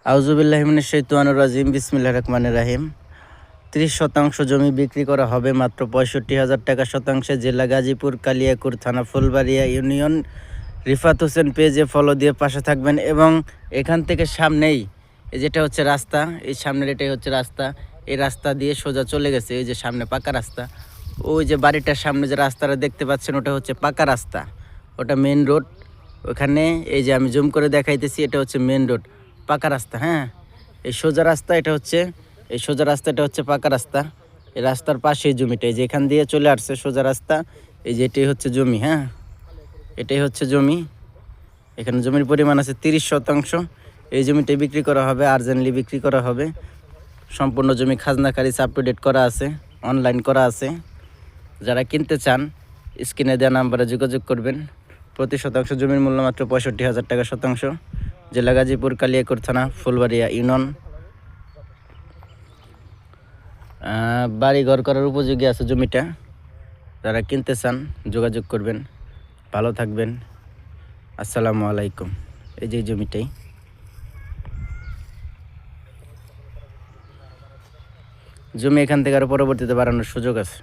আউযুবিল্লাহি মিনাশ শাইতানির রাজিম বিসমিল্লাহির রহমানির রহিম। 30 শতাংশ জমি বিক্রি করা হবে মাত্র 65,000 টাকা শতাংশে। জেলা গাজীপুর, কালিয়াকৈর থানা, ফুলবাড়িয়া ইউনিয়ন। রিফাত হোসেন পেজে ফলো দিয়ে পাশে থাকবেন। এবং এখান থেকে সামনেই যেটা হচ্ছে রাস্তা, এই সামনের এটাই হচ্ছে রাস্তা। এই রাস্তা দিয়ে সোজা চলে গেছে, এই যে সামনে পাকা রাস্তা। ওই যে বাড়িটার সামনে যে রাস্তাটা দেখতে পাচ্ছেন, ওটা হচ্ছে পাকা রাস্তা, ওটা মেন রোড। ওখানে এই যে আমি জুম করে দেখাইতেছি, এটা হচ্ছে মেন রোড, পাকা রাস্তা। হ্যাঁ, এই সোজা রাস্তা, এটা হচ্ছে এই সোজা রাস্তাটা হচ্ছে পাকা রাস্তা। এই রাস্তার পাশেই জমিটা, এই যে এখান দিয়ে চলে আসছে সোজা রাস্তা। এই যে এটাই হচ্ছে জমি। হ্যাঁ, এটাই হচ্ছে জমি। এখানে জমির পরিমাণ আছে 30 শতাংশ। এই জমিটাই বিক্রি করা হবে, আর্জেন্টলি বিক্রি করা হবে। সম্পূর্ণ জমি খাজনা খারিজ আপ টু ডেট করা আছে, অনলাইন করা আছে। যারা কিনতে চান স্ক্রিনে দেওয়া নাম্বারে যোগাযোগ করবেন। প্রতি শতাংশ জমির মূল্য মাত্র 65,000 টাকা শতাংশ। জেলা গাজীপুর, কালিয়াকৈর থানা, ফুলবাড়িয়া ইউনিয়ন। বাড়ি ঘর করার উপযোগী আছে জমিটা। যারা কিনতে চান যোগাযোগ করবেন। ভালো থাকবেন। আসসালামু আলাইকুম। এই যে জমিটাই, জমি এখান থেকে আরও পরবর্তীতে বাড়ানোর সুযোগ আছে।